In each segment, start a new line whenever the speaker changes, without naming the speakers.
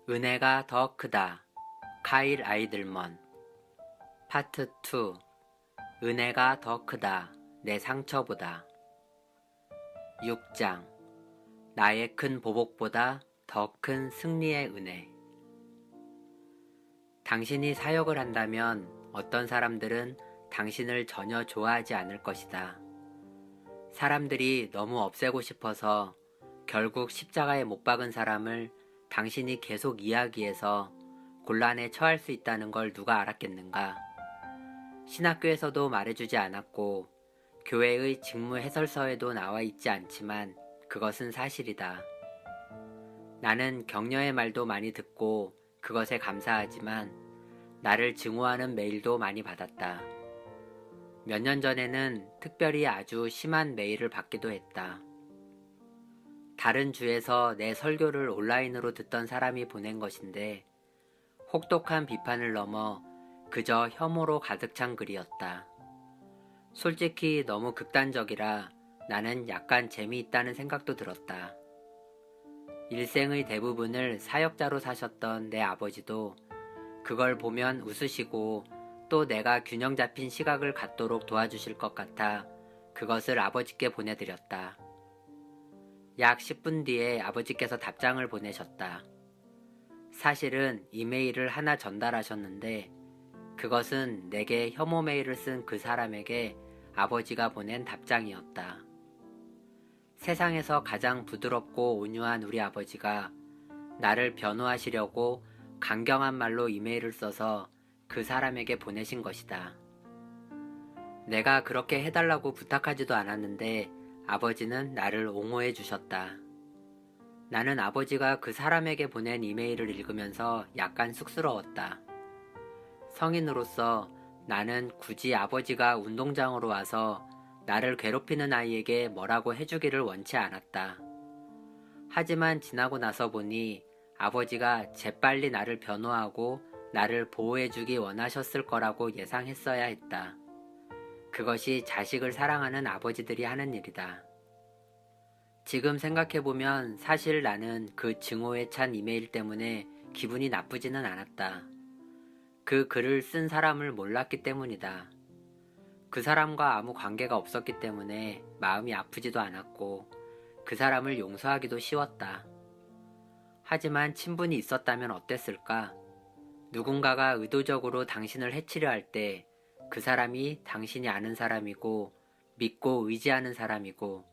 은혜가 더 크다. 카일 아이들먼. 파트 2. 은혜가 더 크다. 내 상처보다. 6장. 나의 큰 보복보다 더 큰 승리의 은혜. 당신이 사역을 한다면 어떤 사람들은 당신을 전혀 좋아하지 않을 것이다. 사람들이 너무 없애고 싶어서 결국 십자가에 못 박은 사람을 당신이 계속 이야기해서 곤란에 처할 수 있다는 걸 누가 알았겠는가? 신학교에서도 말해주지 않았고 교회의 직무 해설서에도 나와 있지 않지만 그것은 사실이다. 나는 격려의 말도 많이 듣고 그것에 감사하지만 나를 증오하는 메일도 많이 받았다. 몇 년 전에는 특별히 아주 심한 메일을 받기도 했다. 다른 주에서 내 설교를 온라인으로 듣던 사람이 보낸 것인데 혹독한 비판을 넘어 그저 혐오로 가득 찬 글이었다. 솔직히 너무 극단적이라 나는 약간 재미있다는 생각도 들었다. 일생의 대부분을 사역자로 사셨던 내 아버지도 그걸 보면 웃으시고 또 내가 균형 잡힌 시각을 갖도록 도와주실 것 같아 그것을 아버지께 보내드렸다. 약 10분 뒤에 아버지께서 답장을 보내셨다. 사실은 이메일을 하나 전달하셨는데 그것은 내게 혐오 메일을 쓴 그 사람에게 아버지가 보낸 답장이었다. 세상에서 가장 부드럽고 온유한 우리 아버지가 나를 변호하시려고 강경한 말로 이메일을 써서 그 사람에게 보내신 것이다. 내가 그렇게 해달라고 부탁하지도 않았는데 아버지는 나를 옹호해 주셨다. 나는 아버지가 그 사람에게 보낸 이메일을 읽으면서 약간 쑥스러웠다. 성인으로서 나는 굳이 아버지가 운동장으로 와서 나를 괴롭히는 아이에게 뭐라고 해주기를 원치 않았다. 하지만 지나고 나서 보니 아버지가 재빨리 나를 변호하고 나를 보호해주기 원하셨을 거라고 예상했어야 했다. 그것이 자식을 사랑하는 아버지들이 하는 일이다. 지금 생각해보면 사실 나는 그 증오에 찬 이메일 때문에 기분이 나쁘지는 않았다. 그 글을 쓴 사람을 몰랐기 때문이다. 그 사람과 아무 관계가 없었기 때문에 마음이 아프지도 않았고 그 사람을 용서하기도 쉬웠다. 하지만 친분이 있었다면 어땠을까? 누군가가 의도적으로 당신을 해치려 할 때 그 사람이 당신이 아는 사람이고 믿고 의지하는 사람이고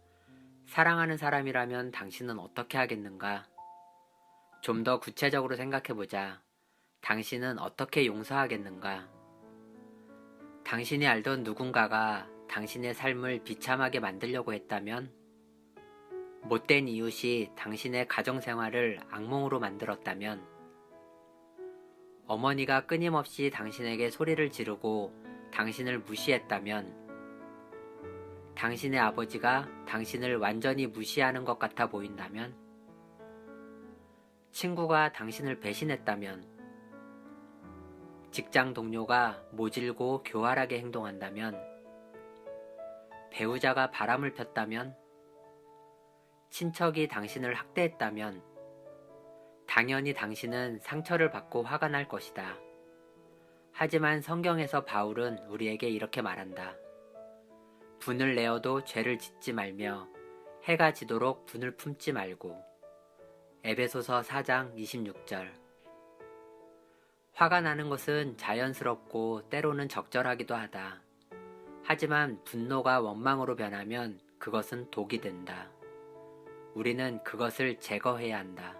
사랑하는 사람이라면 당신은 어떻게 하겠는가? 좀 더 구체적으로 생각해보자. 당신은 어떻게 용서하겠는가? 당신이 알던 누군가가 당신의 삶을 비참하게 만들려고 했다면? 못된 이웃이 당신의 가정생활을 악몽으로 만들었다면? 어머니가 끊임없이 당신에게 소리를 지르고 당신을 무시했다면? 당신의 아버지가 당신을 완전히 무시하는 것 같아 보인다면? 친구가 당신을 배신했다면? 직장 동료가 모질고 교활하게 행동한다면? 배우자가 바람을 폈다면? 친척이 당신을 학대했다면? 당연히 당신은 상처를 받고 화가 날 것이다. 하지만 성경에서 바울은 우리에게 이렇게 말한다. 분을 내어도 죄를 짓지 말며 해가 지도록 분을 품지 말고. 에베소서 4장 26절. 화가 나는 것은 자연스럽고 때로는 적절하기도 하다. 하지만 분노가 원망으로 변하면 그것은 독이 된다. 우리는 그것을 제거해야 한다.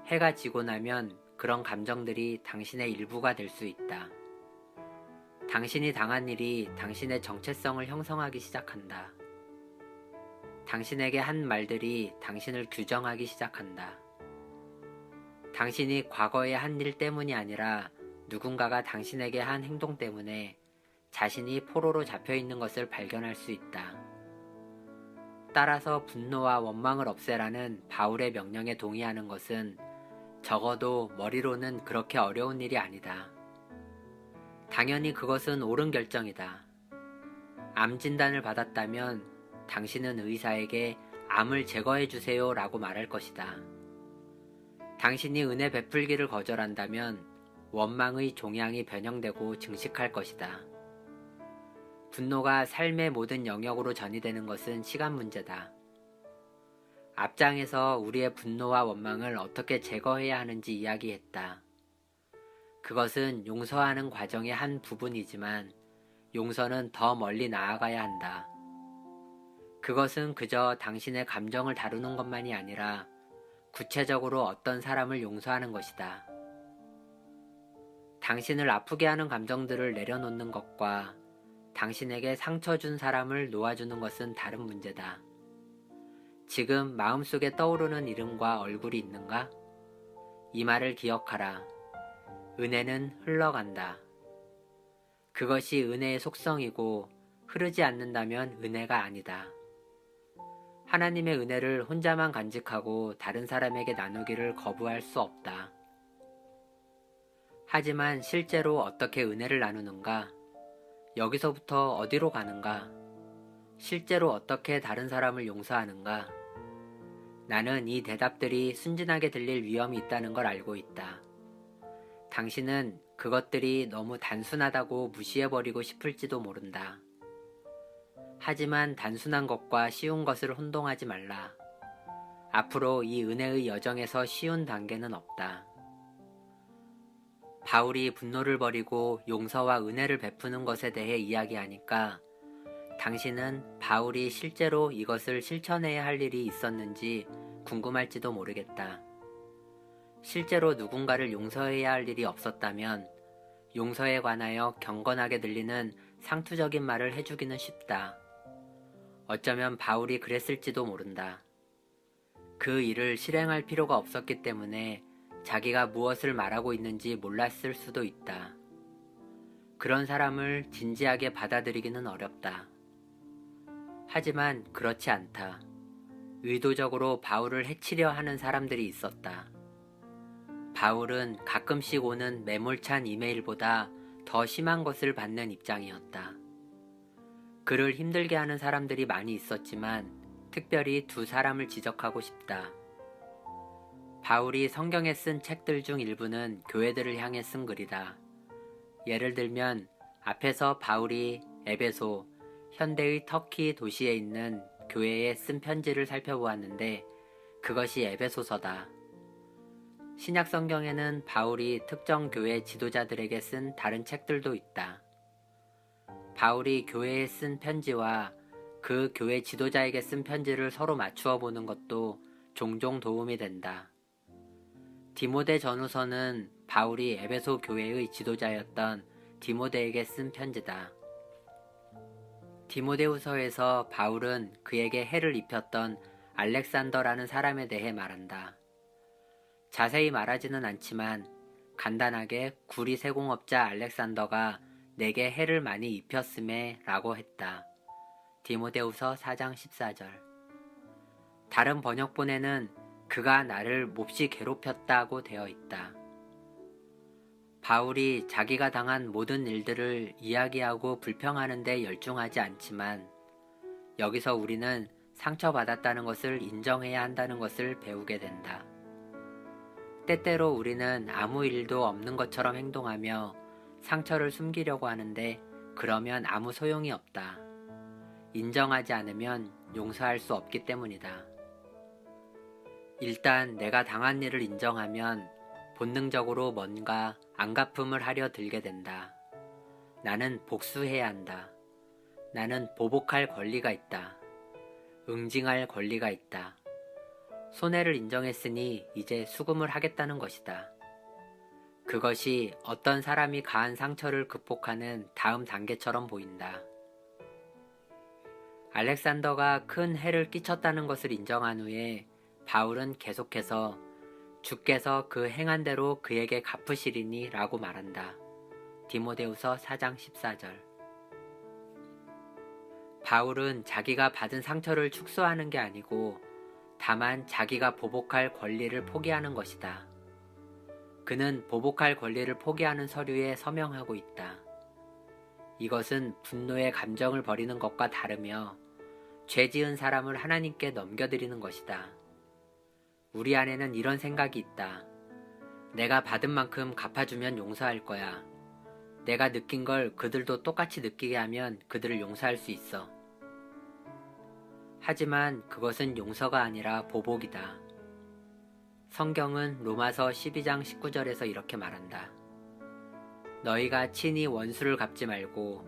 해가 지고 나면 그런 감정들이 당신의 일부가 될 수 있다. 당신이 당한 일이 당신의 정체성을 형성하기 시작한다. 당신에게 한 말들이 당신을 규정하기 시작한다. 당신이 과거에 한 일 때문이 아니라 누군가가 당신에게 한 행동 때문에 자신이 포로로 잡혀있는 것을 발견할 수 있다. 따라서 분노와 원망을 없애라는 바울의 명령에 동의하는 것은 적어도 머리로는 그렇게 어려운 일이 아니다. 당연히 그것은 옳은 결정이다. 암 진단을 받았다면 당신은 의사에게 암을 제거해 주세요 라고 말할 것이다. 당신이 은혜 베풀기를 거절한다면 원망의 종양이 변형되고 증식할 것이다. 분노가 삶의 모든 영역으로 전이되는 것은 시간 문제다. 앞장에서 우리의 분노와 원망을 어떻게 제거해야 하는지 이야기했다. 그것은 용서하는 과정의 한 부분이지만 용서는 더 멀리 나아가야 한다. 그것은 그저 당신의 감정을 다루는 것만이 아니라 구체적으로 어떤 사람을 용서하는 것이다. 당신을 아프게 하는 감정들을 내려놓는 것과 당신에게 상처 준 사람을 놓아주는 것은 다른 문제다. 지금 마음속에 떠오르는 이름과 얼굴이 있는가? 이 말을 기억하라. 은혜는 흘러간다. 그것이 은혜의 속성이고 흐르지 않는다면 은혜가 아니다. 하나님의 은혜를 혼자만 간직하고 다른 사람에게 나누기를 거부할 수 없다. 하지만 실제로 어떻게 은혜를 나누는가? 여기서부터 어디로 가는가? 실제로 어떻게 다른 사람을 용서하는가? 나는 이 대답들이 순진하게 들릴 위험이 있다는 걸 알고 있다. 당신은 그것들이 너무 단순하다고 무시해버리고 싶을지도 모른다. 하지만 단순한 것과 쉬운 것을 혼동하지 말라. 앞으로 이 은혜의 여정에서 쉬운 단계는 없다. 바울이 분노를 버리고 용서와 은혜를 베푸는 것에 대해 이야기하니까 당신은 바울이 실제로 이것을 실천해야 할 일이 있었는지 궁금할지도 모르겠다. 실제로 누군가를 용서해야 할 일이 없었다면 용서에 관하여 경건하게 들리는 상투적인 말을 해주기는 쉽다. 어쩌면 바울이 그랬을지도 모른다. 그 일을 실행할 필요가 없었기 때문에 자기가 무엇을 말하고 있는지 몰랐을 수도 있다. 그런 사람을 진지하게 받아들이기는 어렵다. 하지만 그렇지 않다. 의도적으로 바울을 해치려 하는 사람들이 있었다. 바울은 가끔씩 오는 매몰찬 이메일보다 더 심한 것을 받는 입장이었다. 그를 힘들게 하는 사람들이 많이 있었지만 특별히 두 사람을 지적하고 싶다. 바울이 성경에 쓴 책들 중 일부는 교회들을 향해 쓴 글이다. 예를 들면 앞에서 바울이 에베소, 현대의 터키 도시에 있는 교회에 쓴 편지를 살펴보았는데 그것이 에베소서다. 신약 성경에는 바울이 특정 교회 지도자들에게 쓴 다른 책들도 있다. 바울이 교회에 쓴 편지와 그 교회 지도자에게 쓴 편지를 서로 맞추어 보는 것도 종종 도움이 된다. 디모데 전후서는 바울이 에베소 교회의 지도자였던 디모데에게 쓴 편지다. 디모데후서에서 바울은 그에게 해를 입혔던 알렉산더라는 사람에 대해 말한다. 자세히 말하지는 않지만 간단하게 구리 세공업자 알렉산더가 내게 해를 많이 입혔음에 라고 했다. 디모데후서 4장 14절. 다른 번역본에는 그가 나를 몹시 괴롭혔다고 되어 있다. 바울이 자기가 당한 모든 일들을 이야기하고 불평하는 데 열중하지 않지만 여기서 우리는 상처받았다는 것을 인정해야 한다는 것을 배우게 된다. 때때로 우리는 아무 일도 없는 것처럼 행동하며 상처를 숨기려고 하는데 그러면 아무 소용이 없다. 인정하지 않으면 용서할 수 없기 때문이다. 일단 내가 당한 일을 인정하면 본능적으로 뭔가 안갚음을 하려 들게 된다. 나는 복수해야 한다. 나는 보복할 권리가 있다. 응징할 권리가 있다. 손해를 인정했으니 이제 수금을 하겠다는 것이다. 그것이 어떤 사람이 가한 상처를 극복하는 다음 단계처럼 보인다. 알렉산더가 큰 해를 끼쳤다는 것을 인정한 후에 바울은 계속해서 주께서 그 행한 대로 그에게 갚으시리니 라고 말한다. 디모데후서 4장 14절. 바울은 자기가 받은 상처를 축소하는 게 아니고 다만 자기가 보복할 권리를 포기하는 것이다. 그는 보복할 권리를 포기하는 서류에 서명하고 있다. 이것은 분노의 감정을 버리는 것과 다르며 죄 지은 사람을 하나님께 넘겨드리는 것이다. 우리 안에는 이런 생각이 있다. 내가 받은 만큼 갚아주면 용서할 거야. 내가 느낀 걸 그들도 똑같이 느끼게 하면 그들을 용서할 수 있어. 하지만 그것은 용서가 아니라 보복이다. 성경은 로마서 12장 19절에서 이렇게 말한다. 너희가 친히 원수를 갚지 말고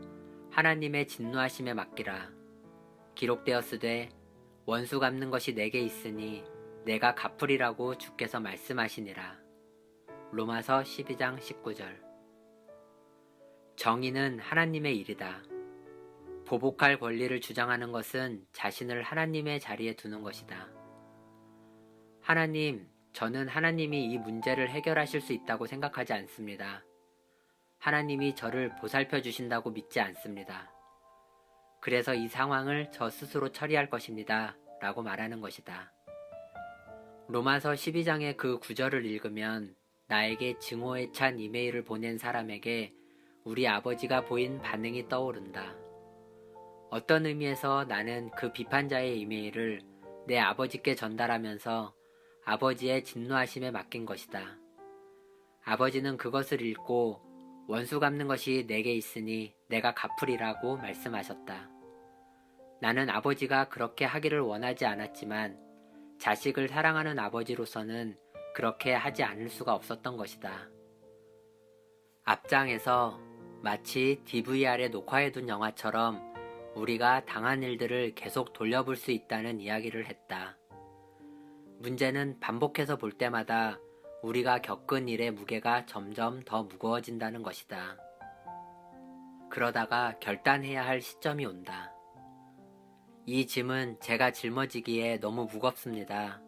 하나님의 진노하심에 맡기라. 기록되었으되 원수 갚는 것이 내게 있으니 내가 갚으리라고 주께서 말씀하시니라. 로마서 12장 19절. 정의는 하나님의 일이다. 보복할 권리를 주장하는 것은 자신을 하나님의 자리에 두는 것이다. 하나님, 저는 하나님이 이 문제를 해결하실 수 있다고 생각하지 않습니다. 하나님이 저를 보살펴 주신다고 믿지 않습니다. 그래서 이 상황을 저 스스로 처리할 것입니다. 라고 말하는 것이다. 로마서 12장의 그 구절을 읽으면 나에게 증오에 찬 이메일을 보낸 사람에게 우리 아버지가 보인 반응이 떠오른다. 어떤 의미에서 나는 그 비판자의 이메일을 내 아버지께 전달하면서 아버지의 진노하심에 맡긴 것이다. 아버지는 그것을 읽고 원수 갚는 것이 내게 있으니 내가 갚으리라고 말씀하셨다. 나는 아버지가 그렇게 하기를 원하지 않았지만 자식을 사랑하는 아버지로서는 그렇게 하지 않을 수가 없었던 것이다. 앞장에서 마치 DVR에 녹화해둔 영화처럼 우리가 당한 일들을 계속 돌려볼 수 있다는 이야기를 했다. 문제는 반복해서 볼 때마다 우리가 겪은 일의 무게가 점점 더 무거워진다는 것이다. 그러다가 결단해야 할 시점이 온다. 이 짐은 제가 짊어지기에 너무 무겁습니다.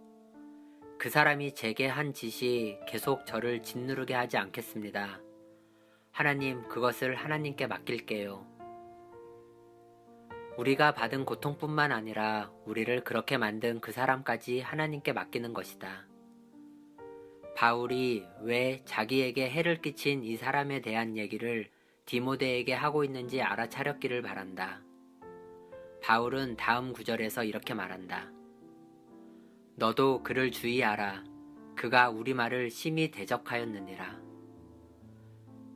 그 사람이 제게 한 짓이 계속 저를 짓누르게 하지 않겠습니다. 하나님, 그것을 하나님께 맡길게요. 우리가 받은 고통뿐만 아니라 우리를 그렇게 만든 그 사람까지 하나님께 맡기는 것이다. 바울이 왜 자기에게 해를 끼친 이 사람에 대한 얘기를 디모데에게 하고 있는지 알아차렸기를 바란다. 바울은 다음 구절에서 이렇게 말한다. 너도 그를 주의하라. 그가 우리 말을 심히 대적하였느니라.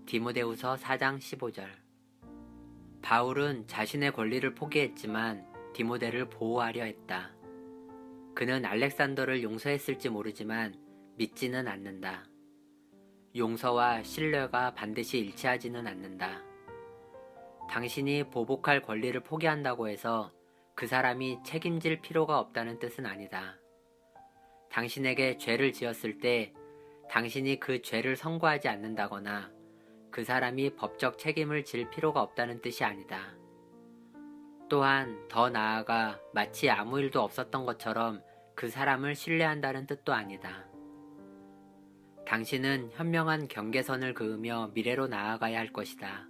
디모데후서 4장 15절. 바울은 자신의 권리를 포기했지만 디모데를 보호하려 했다. 그는 알렉산더를 용서했을지 모르지만 믿지는 않는다. 용서와 신뢰가 반드시 일치하지는 않는다. 당신이 보복할 권리를 포기한다고 해서 그 사람이 책임질 필요가 없다는 뜻은 아니다. 당신에게 죄를 지었을 때 당신이 그 죄를 선고하지 않는다거나 그 사람이 법적 책임을 질 필요가 없다는 뜻이 아니다. 또한 더 나아가 마치 아무 일도 없었던 것처럼 그 사람을 신뢰한다는 뜻도 아니다. 당신은 현명한 경계선을 그으며 미래로 나아가야 할 것이다.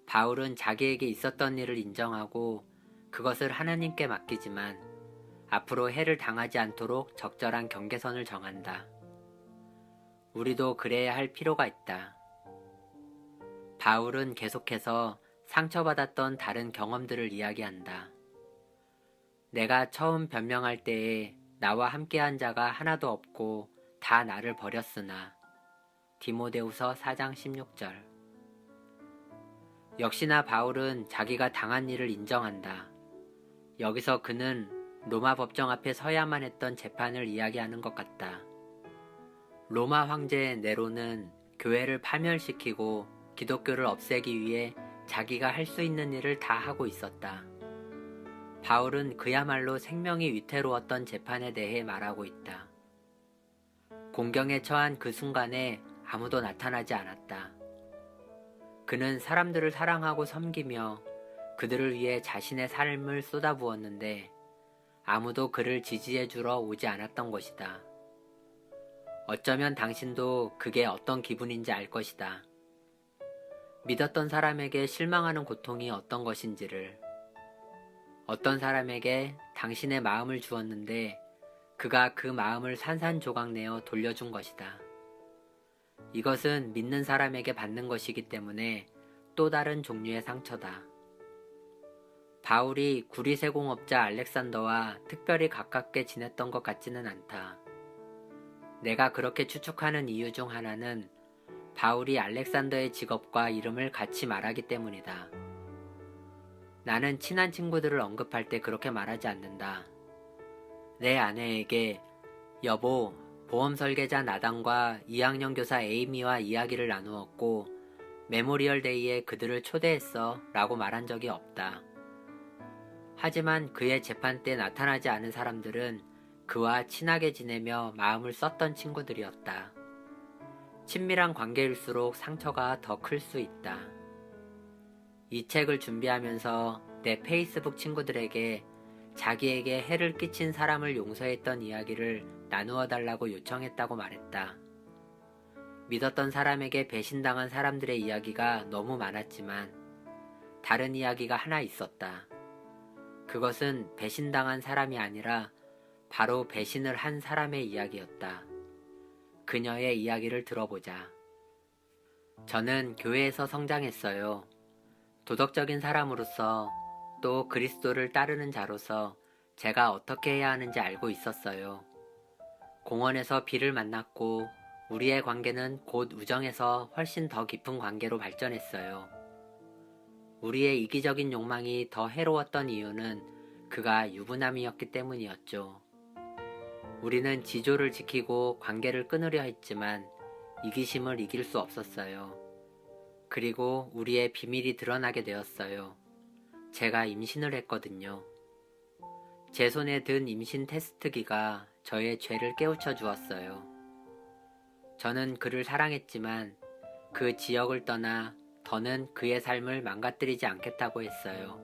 바울은 자기에게 있었던 일을 인정하고 그것을 하나님께 맡기지만 앞으로 해를 당하지 않도록 적절한 경계선을 정한다. 우리도 그래야 할 필요가 있다. 바울은 계속해서 상처받았던 다른 경험들을 이야기한다. 내가 처음 변명할 때에 나와 함께한 자가 하나도 없고 다 나를 버렸으나. 디모데후서 4장 16절. 역시나 바울은 자기가 당한 일을 인정한다. 여기서 그는 로마 법정 앞에 서야만 했던 재판을 이야기하는 것 같다. 로마 황제 네로는 교회를 파멸시키고 기독교를 없애기 위해 자기가 할 수 있는 일을 다 하고 있었다. 바울은 그야말로 생명이 위태로웠던 재판에 대해 말하고 있다. 공경에 처한 그 순간에 아무도 나타나지 않았다. 그는 사람들을 사랑하고 섬기며 그들을 위해 자신의 삶을 쏟아부었는데 아무도 그를 지지해 주러 오지 않았던 것이다. 어쩌면 당신도 그게 어떤 기분인지 알 것이다. 믿었던 사람에게 실망하는 고통이 어떤 것인지를, 어떤 사람에게 당신의 마음을 주었는데 그가 그 마음을 산산조각내어 돌려준 것이다. 이것은 믿는 사람에게 받는 것이기 때문에 또 다른 종류의 상처다. 바울이 구리세공업자 알렉산더와 특별히 가깝게 지냈던 것 같지는 않다. 내가 그렇게 추측하는 이유 중 하나는 바울이 알렉산더의 직업과 이름을 같이 말하기 때문이다. 나는 친한 친구들을 언급할 때 그렇게 말하지 않는다. 내 아내에게 여보, 보험 설계자 나단과 2학년 교사 에이미와 이야기를 나누었고 메모리얼 데이에 그들을 초대했어 라고 말한 적이 없다. 하지만 그의 재판 때 나타나지 않은 사람들은 그와 친하게 지내며 마음을 썼던 친구들이었다. 친밀한 관계일수록 상처가 더 클 수 있다. 이 책을 준비하면서 내 페이스북 친구들에게 자기에게 해를 끼친 사람을 용서했던 이야기를 나누어 달라고 요청했다고 말했다. 믿었던 사람에게 배신당한 사람들의 이야기가 너무 많았지만 다른 이야기가 하나 있었다. 그것은 배신당한 사람이 아니라 바로 배신을 한 사람의 이야기였다. 그녀의 이야기를 들어보자. 저는 교회에서 성장했어요. 도덕적인 사람으로서 또 그리스도를 따르는 자로서 제가 어떻게 해야 하는지 알고 있었어요. 공원에서 비를 만났고 우리의 관계는 곧 우정에서 훨씬 더 깊은 관계로 발전했어요. 우리의 이기적인 욕망이 더 해로웠던 이유는 그가 유부남이었기 때문이었죠. 우리는 지조를 지키고 관계를 끊으려 했지만 이기심을 이길 수 없었어요. 그리고 우리의 비밀이 드러나게 되었어요. 제가 임신을 했거든요. 제 손에 든 임신 테스트기가 저의 죄를 깨우쳐 주었어요. 저는 그를 사랑했지만 그 지역을 떠나 더는 그의 삶을 망가뜨리지 않겠다고 했어요.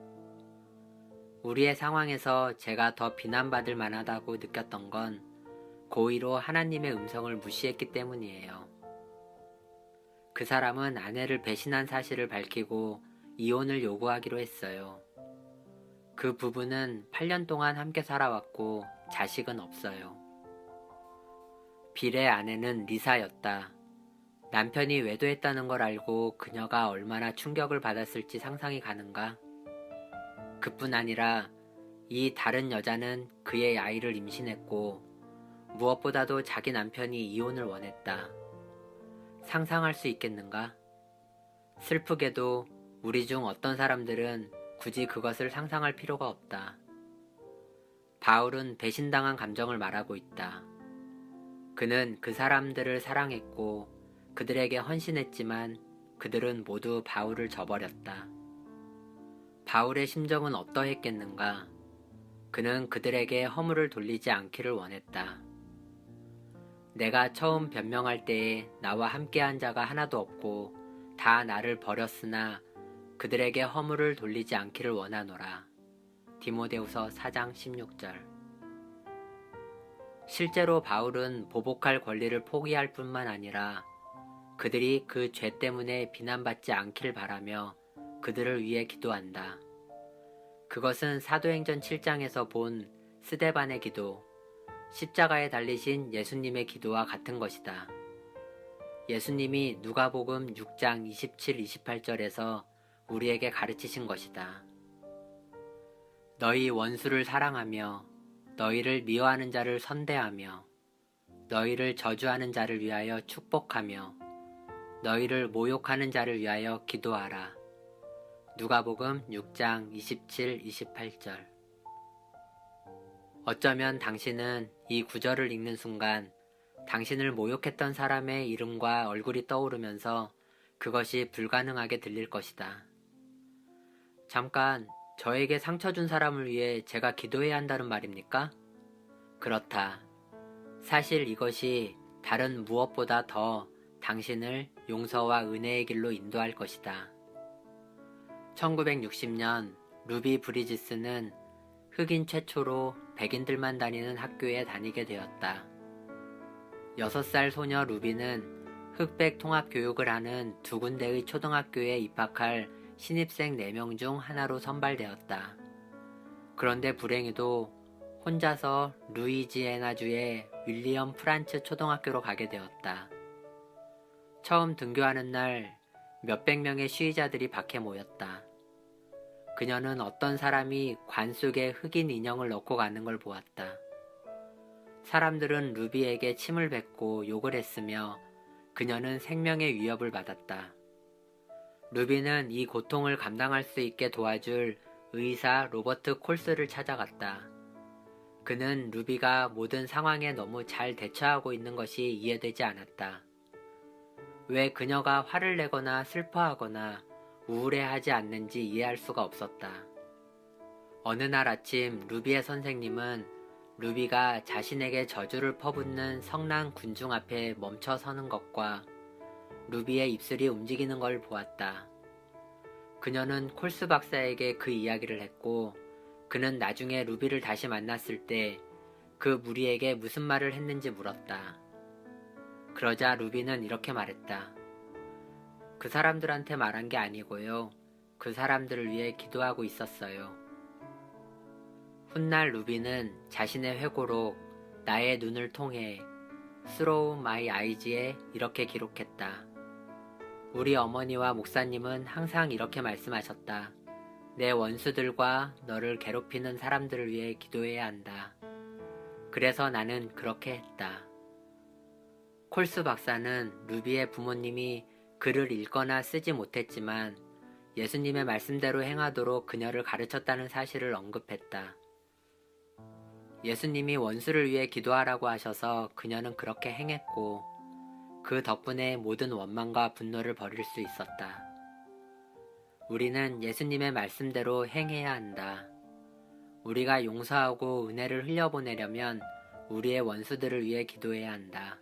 우리의 상황에서 제가 더 비난받을 만하다고 느꼈던 건 고의로 하나님의 음성을 무시했기 때문이에요. 그 사람은 아내를 배신한 사실을 밝히고 이혼을 요구하기로 했어요. 그 부부는 8년 동안 함께 살아왔고 자식은 없어요. 빌의 아내는 리사였다. 남편이 외도했다는 걸 알고 그녀가 얼마나 충격을 받았을지 상상이 가는가? 그뿐 아니라 이 다른 여자는 그의 아이를 임신했고 무엇보다도 자기 남편이 이혼을 원했다. 상상할 수 있겠는가? 슬프게도 우리 중 어떤 사람들은 굳이 그것을 상상할 필요가 없다. 바울은 배신당한 감정을 말하고 있다. 그는 그 사람들을 사랑했고 그들에게 헌신했지만 그들은 모두 바울을 저버렸다. 바울의 심정은 어떠했겠는가? 그는 그들에게 허물을 돌리지 않기를 원했다. 내가 처음 변명할 때에 나와 함께한 자가 하나도 없고 다 나를 버렸으나 그들에게 허물을 돌리지 않기를 원하노라. 디모데후서 4장 16절. 실제로 바울은 보복할 권리를 포기할 뿐만 아니라 그들이 그 죄 때문에 비난받지 않기를 바라며 그들을 위해 기도한다. 그것은 사도행전 7장에서 본 스데반의 기도, 십자가에 달리신 예수님의 기도와 같은 것이다. 예수님이 누가복음 6장 27, 28절에서 우리에게 가르치신 것이다. 너희 원수를 사랑하며 너희를 미워하는 자를 선대하며 너희를 저주하는 자를 위하여 축복하며 너희를 모욕하는 자를 위하여 기도하라. 누가복음 6장 27, 28절. 어쩌면 당신은 이 구절을 읽는 순간 당신을 모욕했던 사람의 이름과 얼굴이 떠오르면서 그것이 불가능하게 들릴 것이다. 잠깐, 저에게 상처 준 사람을 위해 제가 기도해야 한다는 말입니까? 그렇다. 사실 이것이 다른 무엇보다 더 당신을 용서와 은혜의 길로 인도할 것이다. 1960년 루비 브리지스는 흑인 최초로 백인들만 다니는 학교에 다니게 되었다. 6살 소녀 루비는 흑백 통합 교육을 하는 두 군데의 초등학교에 입학할 신입생 4명 중 하나로 선발되었다. 그런데 불행히도 혼자서 루이지애나주의 윌리엄 프란츠 초등학교로 가게 되었다. 처음 등교하는 날 몇백 명의 시위자들이 밖에 모였다. 그녀는 어떤 사람이 관 속에 흑인 인형을 넣고 가는 걸 보았다. 사람들은 루비에게 침을 뱉고 욕을 했으며 그녀는 생명의 위협을 받았다. 루비는 이 고통을 감당할 수 있게 도와줄 의사 로버트 콜스를 찾아갔다. 그는 루비가 모든 상황에 너무 잘 대처하고 있는 것이 이해되지 않았다. 왜 그녀가 화를 내거나 슬퍼하거나 우울해하지 않는지 이해할 수가 없었다. 어느 날 아침 루비의 선생님은 루비가 자신에게 저주를 퍼붓는 성난 군중 앞에 멈춰 서는 것과 루비의 입술이 움직이는 걸 보았다. 그녀는 콜스 박사에게 그 이야기를 했고 그는 나중에 루비를 다시 만났을 때 그 무리에게 무슨 말을 했는지 물었다. 그러자 루비는 이렇게 말했다. 그 사람들한테 말한 게 아니고요. 그 사람들을 위해 기도하고 있었어요. 훗날 루비는 자신의 회고록 나의 눈을 통해 Through My Eyes에 이렇게 기록했다. 우리 어머니와 목사님은 항상 이렇게 말씀하셨다. 내 원수들과 너를 괴롭히는 사람들을 위해 기도해야 한다. 그래서 나는 그렇게 했다. 콜스 박사는 루비의 부모님이 글을 읽거나 쓰지 못했지만 예수님의 말씀대로 행하도록 그녀를 가르쳤다는 사실을 언급했다. 예수님이 원수를 위해 기도하라고 하셔서 그녀는 그렇게 행했고 그 덕분에 모든 원망과 분노를 버릴 수 있었다. 우리는 예수님의 말씀대로 행해야 한다. 우리가 용서하고 은혜를 흘려보내려면 우리의 원수들을 위해 기도해야 한다.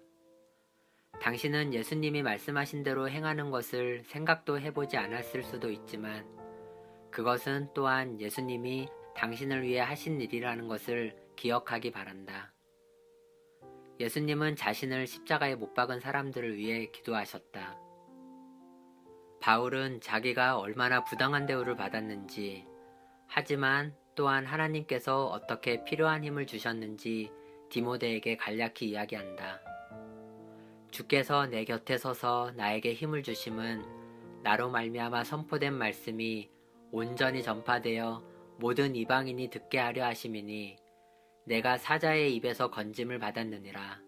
당신은 예수님이 말씀하신 대로 행하는 것을 생각도 해보지 않았을 수도 있지만 그것은 또한 예수님이 당신을 위해 하신 일이라는 것을 기억하기 바란다. 예수님은 자신을 십자가에 못 박은 사람들을 위해 기도하셨다. 바울은 자기가 얼마나 부당한 대우를 받았는지, 하지만 또한 하나님께서 어떻게 필요한 힘을 주셨는지 디모데에게 간략히 이야기한다. 주께서 내 곁에 서서 나에게 힘을 주심은 나로 말미암아 선포된 말씀이 온전히 전파되어 모든 이방인이 듣게 하려 하심이니 내가 사자의 입에서 건짐을 받았느니라.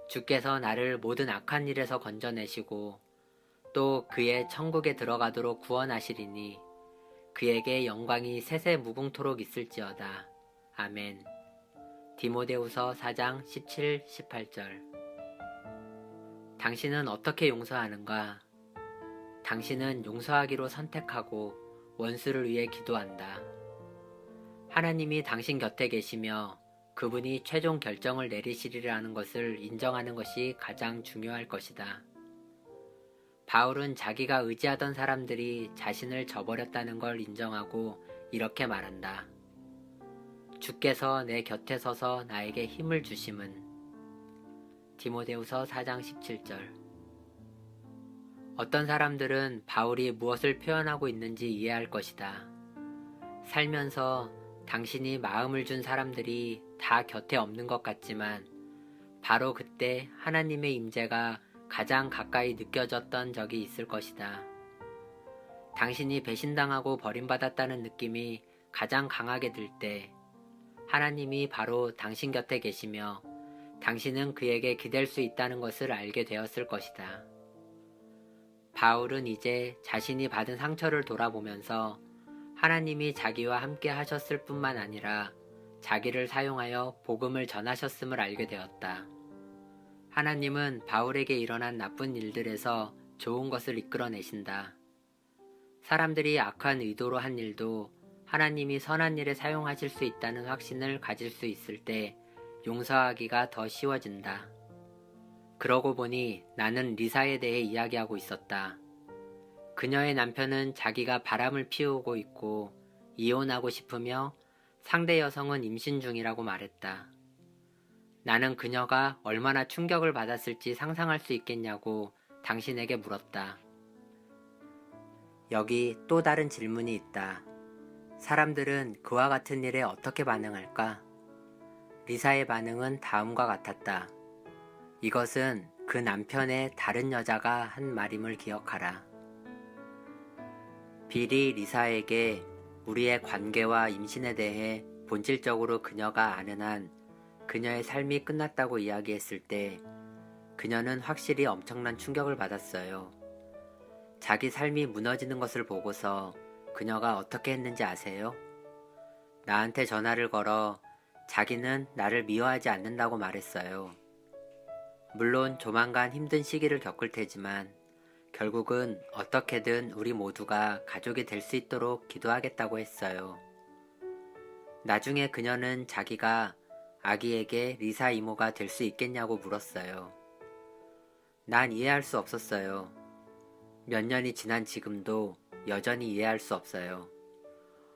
주께서 나를 모든 악한 일에서 건져내시고 또 그의 천국에 들어가도록 구원하시리니 그에게 영광이 세세 무궁토록 있을지어다. 아멘. 디모데후서 4장 17, 18절. 당신은 어떻게 용서하는가? 당신은 용서하기로 선택하고 원수를 위해 기도한다. 하나님이 당신 곁에 계시며 그분이 최종 결정을 내리시리라는 것을 인정하는 것이 가장 중요할 것이다. 바울은 자기가 의지하던 사람들이 자신을 저버렸다는 걸 인정하고 이렇게 말한다. 주께서 내 곁에 서서 나에게 힘을 주심은. 디모데후서 4장 17절. 어떤 사람들은 바울이 무엇을 표현하고 있는지 이해할 것이다. 살면서 당신이 마음을 준 사람들이 다 곁에 없는 것 같지만 바로 그때 하나님의 임재가 가장 가까이 느껴졌던 적이 있을 것이다. 당신이 배신당하고 버림받았다는 느낌이 가장 강하게 들 때 하나님이 바로 당신 곁에 계시며 당신은 그에게 기댈 수 있다는 것을 알게 되었을 것이다. 바울은 이제 자신이 받은 상처를 돌아보면서 하나님이 자기와 함께 하셨을 뿐만 아니라 자기를 사용하여 복음을 전하셨음을 알게 되었다. 하나님은 바울에게 일어난 나쁜 일들에서 좋은 것을 이끌어내신다. 사람들이 악한 의도로 한 일도 하나님이 선한 일에 사용하실 수 있다는 확신을 가질 수 있을 때 용서하기가 더 쉬워진다. 그러고 보니 나는 리사에 대해 이야기하고 있었다. 그녀의 남편은 자기가 바람을 피우고 있고 이혼하고 싶으며 상대 여성은 임신 중이라고 말했다. 나는 그녀가 얼마나 충격을 받았을지 상상할 수 있겠냐고 당신에게 물었다. 여기 또 다른 질문이 있다. 사람들은 그와 같은 일에 어떻게 반응할까? 리사의 반응은 다음과 같았다. 이것은 그 남편의 다른 여자가 한 말임을 기억하라. 빌이 리사에게 우리의 관계와 임신에 대해 본질적으로 그녀가 아는 한 그녀의 삶이 끝났다고 이야기했을 때 그녀는 확실히 엄청난 충격을 받았어요. 자기 삶이 무너지는 것을 보고서 그녀가 어떻게 했는지 아세요? 나한테 전화를 걸어 자기는 나를 미워하지 않는다고 말했어요. 물론 조만간 힘든 시기를 겪을 테지만 결국은 어떻게든 우리 모두가 가족이 될 수 있도록 기도하겠다고 했어요. 나중에 그녀는 자기가 아기에게 리사 이모가 될 수 있겠냐고 물었어요. 난 이해할 수 없었어요. 몇 년이 지난 지금도 여전히 이해할 수 없어요.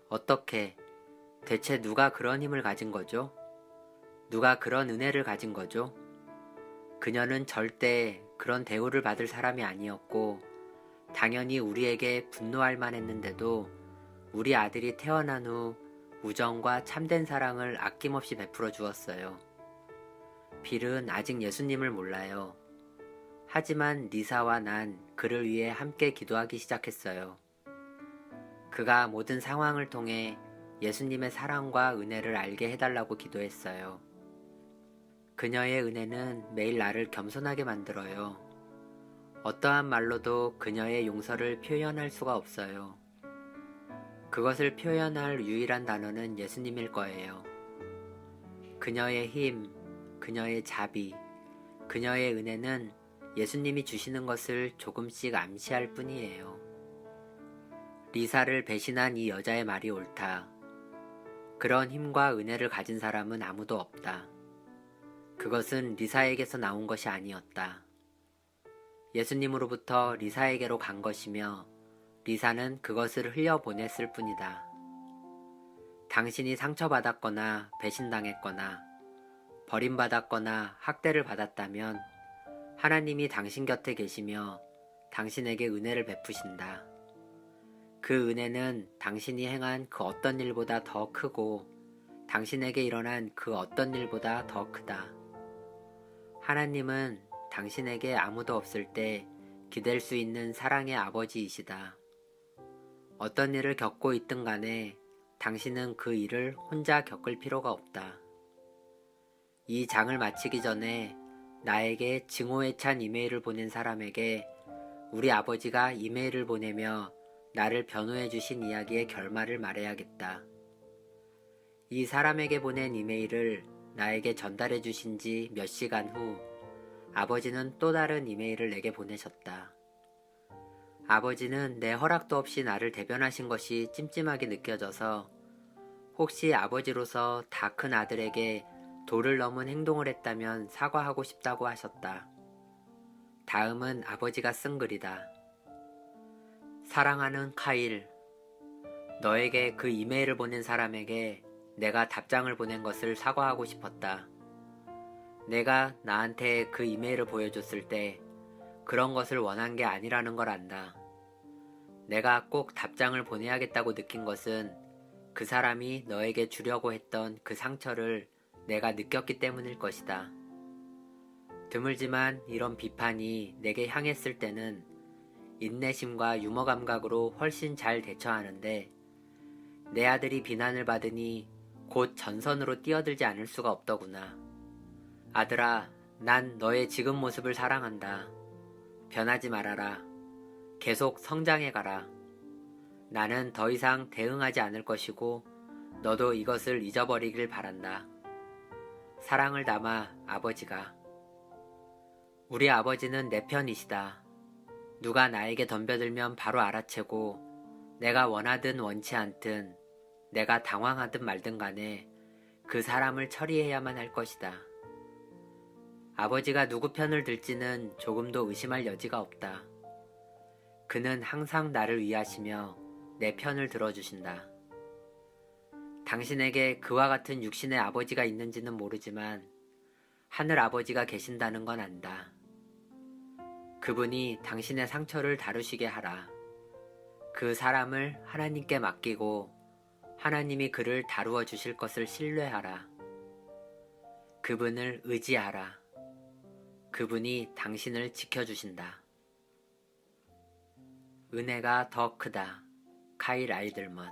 어떻게, 대체 누가 그런 힘을 가진 거죠? 누가 그런 은혜를 가진 거죠? 그녀는 절대 그런 대우를 받을 사람이 아니었고, 당연히 우리에게 분노할 만했는데도 우리 아들이 태어난 후 우정과 참된 사랑을 아낌없이 베풀어 주었어요. 빌은 아직 예수님을 몰라요. 하지만 리사와 난 그를 위해 함께 기도하기 시작했어요. 그가 모든 상황을 통해 예수님의 사랑과 은혜를 알게 해달라고 기도했어요. 그녀의 은혜는 매일 나를 겸손하게 만들어요. 어떠한 말로도 그녀의 용서를 표현할 수가 없어요. 그것을 표현할 유일한 단어는 예수님일 거예요. 그녀의 힘, 그녀의 자비, 그녀의 은혜는 예수님이 주시는 것을 조금씩 암시할 뿐이에요. 리사를 배신한 이 여자의 말이 옳다. 그런 힘과 은혜를 가진 사람은 아무도 없다. 그것은 리사에게서 나온 것이 아니었다. 예수님으로부터 리사에게로 간 것이며 리사는 그것을 흘려보냈을 뿐이다. 당신이 상처받았거나 배신당했거나 버림받았거나 학대를 받았다면 하나님이 당신 곁에 계시며 당신에게 은혜를 베푸신다. 그 은혜는 당신이 행한 그 어떤 일보다 더 크고 당신에게 일어난 그 어떤 일보다 더 크다. 하나님은 당신에게 아무도 없을 때 기댈 수 있는 사랑의 아버지이시다. 어떤 일을 겪고 있든 간에 당신은 그 일을 혼자 겪을 필요가 없다. 이 장을 마치기 전에 나에게 증오에 찬 이메일을 보낸 사람에게 우리 아버지가 이메일을 보내며 나를 변호해 주신 이야기의 결말을 말해야겠다. 이 사람에게 보낸 이메일을 나에게 전달해 주신 지 몇 시간 후 아버지는 또 다른 이메일을 내게 보내셨다. 아버지는 내 허락도 없이 나를 대변하신 것이 찜찜하게 느껴져서 혹시 아버지로서 다 큰 아들에게 도를 넘은 행동을 했다면 사과하고 싶다고 하셨다. 다음은 아버지가 쓴 글이다. 사랑하는 카일, 너에게 그 이메일을 보낸 사람에게 내가 답장을 보낸 것을 사과하고 싶었다. 내가 나한테 그 이메일을 보여줬을 때 그런 것을 원한 게 아니라는 걸 안다. 내가 꼭 답장을 보내야겠다고 느낀 것은 그 사람이 너에게 주려고 했던 그 상처를 내가 느꼈기 때문일 것이다. 드물지만 이런 비판이 내게 향했을 때는 인내심과 유머 감각으로 훨씬 잘 대처하는데 내 아들이 비난을 받으니 곧 전선으로 뛰어들지 않을 수가 없더구나. 아들아, 난 너의 지금 모습을 사랑한다. 변하지 말아라. 계속 성장해가라. 나는 더 이상 대응하지 않을 것이고 너도 이것을 잊어버리길 바란다. 사랑을 담아 아버지가. 우리 아버지는 내 편이시다. 누가 나에게 덤벼들면 바로 알아채고 내가 원하든 원치 않든 내가 당황하든 말든 간에 그 사람을 처리해야만 할 것이다. 아버지가 누구 편을 들지는 조금도 의심할 여지가 없다. 그는 항상 나를 위하시며 내 편을 들어주신다. 당신에게 그와 같은 육신의 아버지가 있는지는 모르지만 하늘 아버지가 계신다는 건 안다. 그분이 당신의 상처를 다루시게 하라. 그 사람을 하나님께 맡기고 하나님이 그를 다루어 주실 것을 신뢰하라. 그분을 의지하라. 그분이 당신을 지켜주신다. 은혜가 더 크다. 카일 아이들먼.